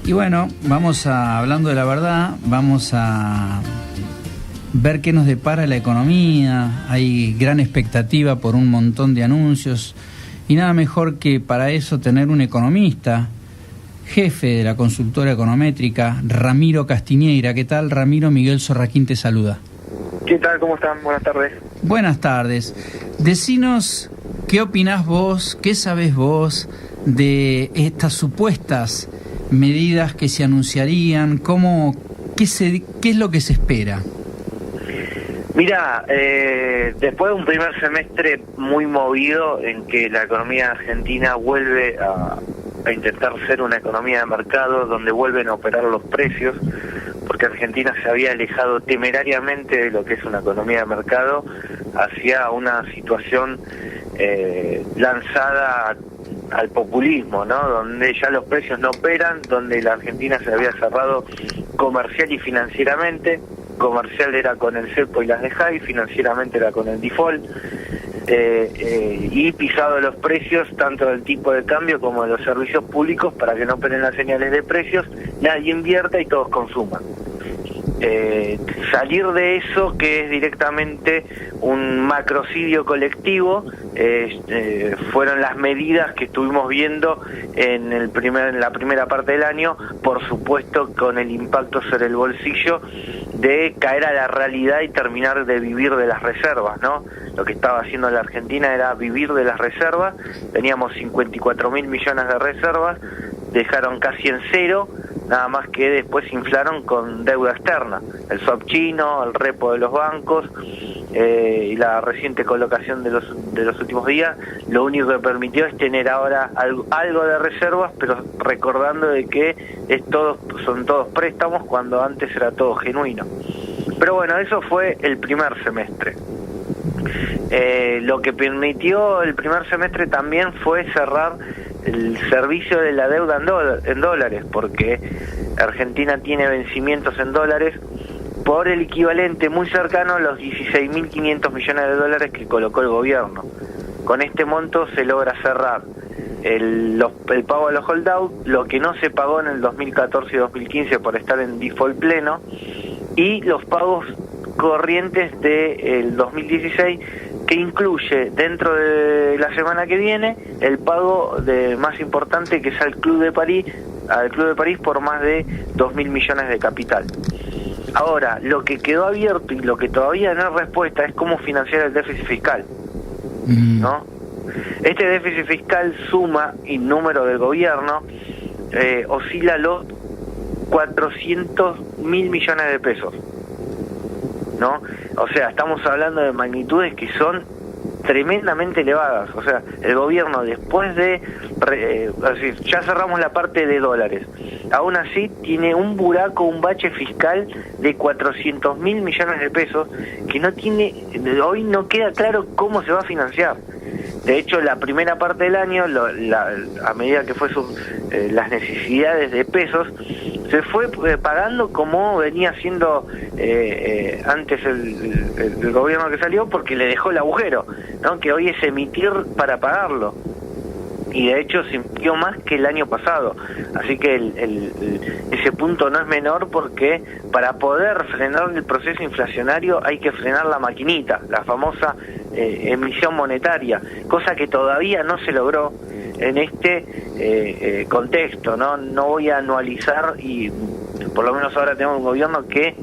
Y bueno, hablando de la verdad, vamos a ver qué nos depara la economía. Hay gran expectativa por un montón de anuncios y nada mejor que para eso tener un economista, jefe de la consultora econométrica, Ramiro Castiñeira. ¿Qué tal, Ramiro? Miguel Sorraquín te saluda. ¿Qué tal? ¿Cómo están? Buenas tardes. Buenas tardes. Decinos, ¿qué opinás vos, qué sabés vos de estas supuestas medidas que se anunciarían? ¿Qué es lo que se espera? Mira, después de un primer semestre muy movido en que la economía argentina vuelve a intentar ser una economía de mercado, donde vuelven a operar los precios, porque Argentina se había alejado temerariamente de lo que es una economía de mercado hacia una situación lanzada al populismo, ¿no? Donde ya los precios no operan, donde la Argentina se había cerrado comercial y financieramente. Comercial era con el cepo y las de JAI, financieramente era con el default, y pisado los precios tanto del tipo de cambio como de los servicios públicos para que no operen las señales de precios, nadie invierta y todos consuman. Salir de eso, que es directamente un macrocidio colectivo, fueron las medidas que estuvimos viendo en la primera parte del año, por supuesto con el impacto sobre el bolsillo de caer a la realidad y terminar de vivir de las reservas, ¿no? Lo que estaba haciendo la Argentina era vivir de las reservas. Teníamos 54.000 millones de reservas, dejaron casi en cero, nada más que después se inflaron con deuda externa, el swap chino, el repo de los bancos, y la reciente colocación de los últimos días, lo único que permitió es tener ahora algo de reservas, pero recordando de que son todos préstamos, cuando antes era todo genuino. Pero bueno, eso fue el primer semestre. Lo que permitió el primer semestre también fue cerrar el servicio de la deuda en dólares, porque Argentina tiene vencimientos en dólares por el equivalente muy cercano a los 16.500 millones de dólares que colocó el gobierno. Con este monto se logra cerrar el pago a los holdout, lo que no se pagó en el 2014 y 2015 por estar en default pleno, y los pagos corrientes del 2016, que incluye dentro de la semana que viene el pago más importante, que es al Club de París por más de 2.000 millones de capital. Ahora, lo que quedó abierto y lo que todavía no hay respuesta es cómo financiar el déficit fiscal, ¿no? Este déficit fiscal suma, y número del gobierno, oscila los 400.000 millones de pesos, ¿no? O sea, estamos hablando de magnitudes que son tremendamente elevadas. O sea, el gobierno, después de ya cerramos la parte de dólares, aún así tiene un buraco, un bache fiscal de 400.000 millones de pesos que hoy no queda claro cómo se va a financiar. De hecho, la primera parte del año, a medida que fue las necesidades de pesos, se fue pagando como venía haciendo antes el gobierno que salió, porque le dejó el agujero, ¿no? Que hoy es emitir para pagarlo. Y de hecho se emitió más que el año pasado. Así que ese punto no es menor, porque para poder frenar el proceso inflacionario hay que frenar la maquinita, la famosa emisión monetaria, cosa que todavía no se logró en este contexto, ¿no? No voy a anualizar, y por lo menos ahora tenemos un gobierno que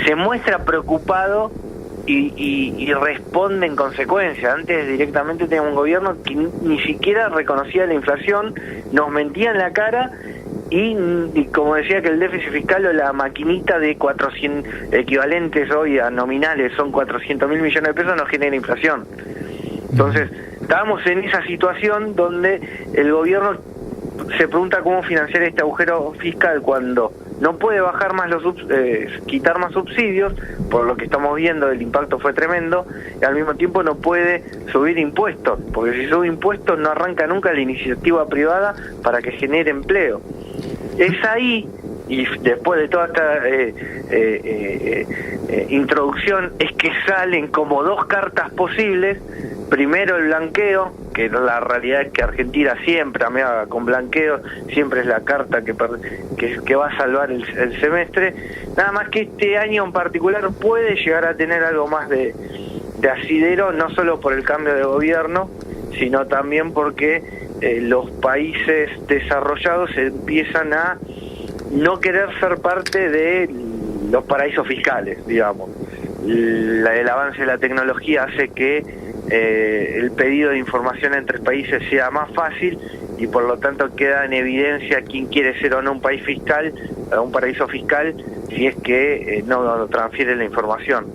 se muestra preocupado y responde en consecuencia. Antes directamente teníamos un gobierno que ni siquiera reconocía la inflación, nos mentía en la cara, y como decía que el déficit fiscal o la maquinita de 400 equivalentes hoy a nominales son 400.000 millones de pesos, no genera inflación. Entonces estábamos en esa situación donde el gobierno se pregunta cómo financiar este agujero fiscal cuando no puede bajar más quitar más subsidios, por lo que estamos viendo el impacto fue tremendo, y al mismo tiempo no puede subir impuestos, porque si sube impuestos no arranca nunca la iniciativa privada para que genere empleo. Es ahí, y después de toda esta introducción, es que salen como dos cartas posibles. Primero el blanqueo, porque la realidad es que Argentina siempre amiga con blanqueo, siempre es la carta que va a salvar el semestre, nada más que este año en particular puede llegar a tener algo más de asidero, no solo por el cambio de gobierno, sino también porque los países desarrollados empiezan a no querer ser parte de los paraísos fiscales, digamos. El avance de la tecnología hace que el pedido de información entre países sea más fácil y por lo tanto queda en evidencia quién quiere ser o no un país fiscal, un paraíso fiscal, si es que no transfiere la información.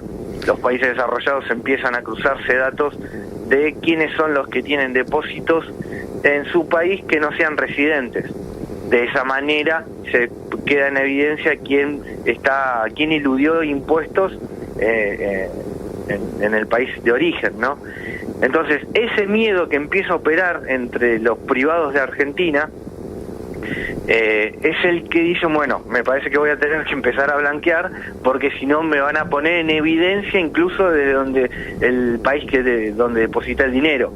Los países desarrollados empiezan a cruzarse datos de quiénes son los que tienen depósitos en su país que no sean residentes. De esa manera se queda en evidencia quién iludió impuestos en el país de origen, ¿no? Entonces, ese miedo que empieza a operar entre los privados de Argentina es el que dice, bueno, me parece que voy a tener que empezar a blanquear porque si no me van a poner en evidencia incluso de donde el país donde deposita el dinero.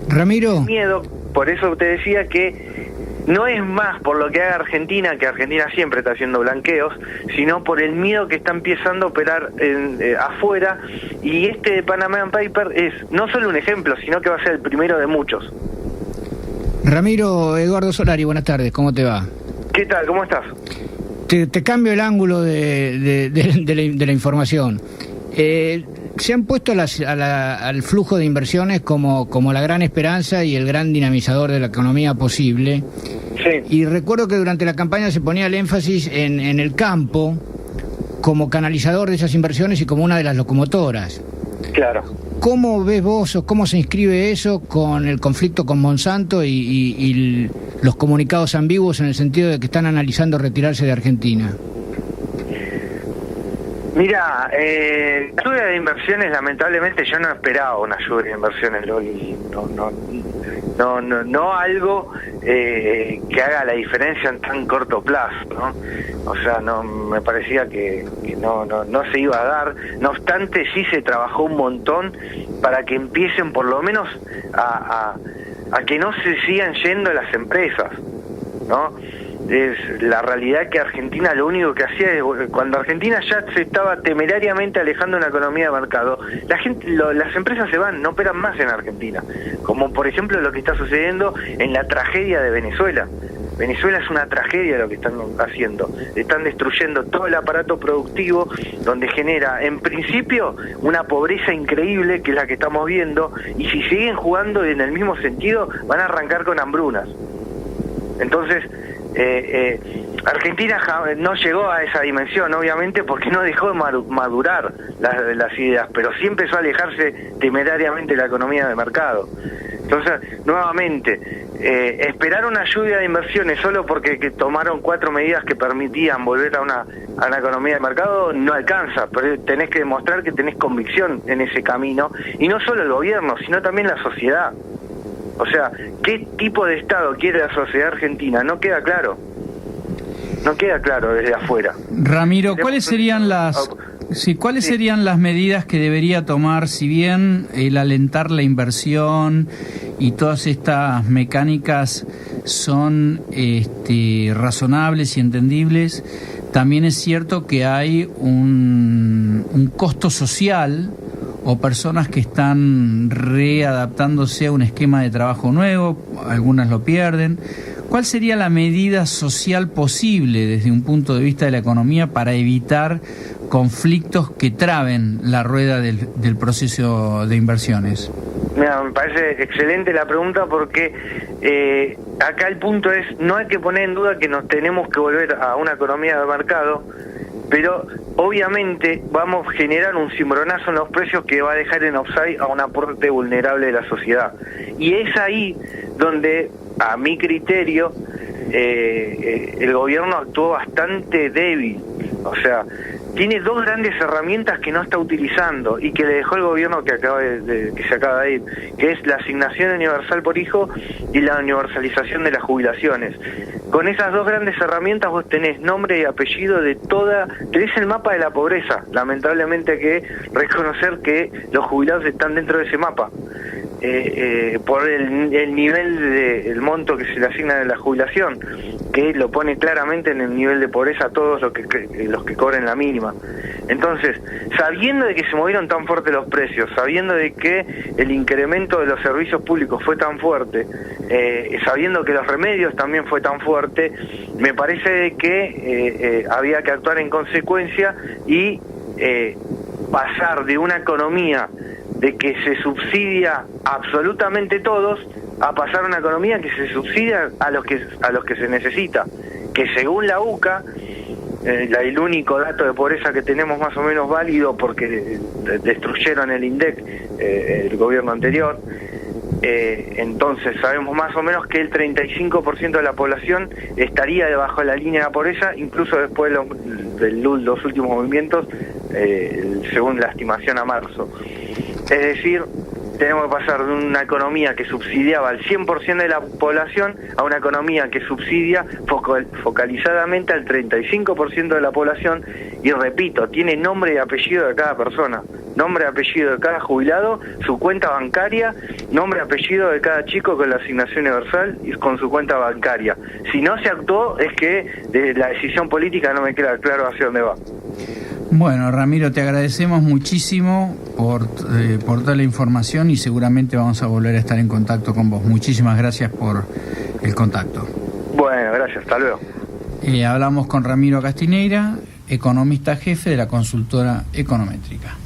Ramiro. Miedo, por eso te decía que no es más por lo que haga Argentina, que Argentina siempre está haciendo blanqueos, sino por el miedo que está empezando a operar afuera, y este de Panama Papers es no solo un ejemplo, sino que va a ser el primero de muchos. Ramiro, Eduardo Solari, buenas tardes, ¿cómo te va? ¿Qué tal? ¿Cómo estás? Te cambio el ángulo de la información. Se han puesto al flujo de inversiones como la gran esperanza y el gran dinamizador de la economía posible. Sí. Y recuerdo que durante la campaña se ponía el énfasis en el campo como canalizador de esas inversiones y como una de las locomotoras. Claro. ¿Cómo ves vos o cómo se inscribe eso con el conflicto con Monsanto y los comunicados ambiguos en el sentido de que están analizando retirarse de Argentina? Mira, lluvia de inversiones, lamentablemente yo no esperaba una lluvia de inversiones, Loli. No algo que haga la diferencia en tan corto plazo, ¿no? O sea, no me parecía que no se iba a dar. No obstante, sí se trabajó un montón para que empiecen por lo menos a que no se sigan yendo las empresas, ¿no? Es la realidad que Argentina lo único que hacía es, cuando Argentina ya se estaba temerariamente alejando de una economía de mercado, las empresas se van, no operan más en Argentina, como por ejemplo lo que está sucediendo en la tragedia de Venezuela. Venezuela es una tragedia lo que están haciendo, están destruyendo todo el aparato productivo, donde genera en principio una pobreza increíble, que es la que estamos viendo, y si siguen jugando en el mismo sentido van a arrancar con hambrunas. Entonces Argentina no llegó a esa dimensión, obviamente, porque no dejó de madurar las ideas, pero sí empezó a alejarse temerariamente de la economía de mercado. Entonces, nuevamente, esperar una lluvia de inversiones solo porque tomaron 4 medidas que permitían volver a una economía de mercado no alcanza, pero tenés que demostrar que tenés convicción en ese camino, y no solo el gobierno, sino también la sociedad. O sea, ¿qué tipo de Estado quiere la sociedad argentina? No queda claro. No queda claro desde afuera. Ramiro, ¿cuáles serían las medidas que debería tomar, si bien el alentar la inversión y todas estas mecánicas son razonables y entendibles? También es cierto que hay un costo social, o personas que están readaptándose a un esquema de trabajo nuevo, algunas lo pierden. ¿Cuál sería la medida social posible desde un punto de vista de la economía para evitar conflictos que traben la rueda del proceso de inversiones? Mira, me parece excelente la pregunta porque acá el punto es, no hay que poner en duda que nos tenemos que volver a una economía de mercado, pero obviamente vamos a generar un cimbronazo en los precios que va a dejar en offside a un aporte vulnerable de la sociedad. Y es ahí donde, a mi criterio, el gobierno actuó bastante débil. O sea, tiene 2 grandes herramientas que no está utilizando y que le dejó el gobierno que se acaba de ir, que es la asignación universal por hijo y la universalización de las jubilaciones. Con esas 2 grandes herramientas vos tenés nombre y apellido tenés el mapa de la pobreza. Lamentablemente hay que reconocer que los jubilados están dentro de ese mapa. por el nivel el monto que se le asigna de la jubilación, que lo pone claramente en el nivel de pobreza a todos los que cobren la mínima. Entonces, sabiendo de que se movieron tan fuerte los precios, sabiendo de que el incremento de los servicios públicos fue tan fuerte, sabiendo que los remedios también fue tan fuerte, me parece que había que actuar en consecuencia y pasar de una economía de que se subsidia absolutamente todos a pasar a una economía que se subsidia a los que se necesita, que según la UCA, el único dato de pobreza que tenemos más o menos válido, porque destruyeron el INDEC el gobierno anterior, entonces sabemos más o menos que el 35% de la población estaría debajo de la línea de pobreza, incluso después de los últimos movimientos, según la estimación a marzo. Es decir, tenemos que pasar de una economía que subsidiaba al 100% de la población a una economía que subsidia focalizadamente al 35% de la población, y repito, tiene nombre y apellido de cada persona, nombre y apellido de cada jubilado, su cuenta bancaria, nombre y apellido de cada chico con la asignación universal y con su cuenta bancaria. Si no se actuó, es que de la decisión política no me queda claro hacia dónde va. Bueno, Ramiro, te agradecemos muchísimo por toda la información y seguramente vamos a volver a estar en contacto con vos. Muchísimas gracias por el contacto. Bueno, gracias, hasta luego. Hablamos con Ramiro Castineira, economista jefe de la consultora Econométrica.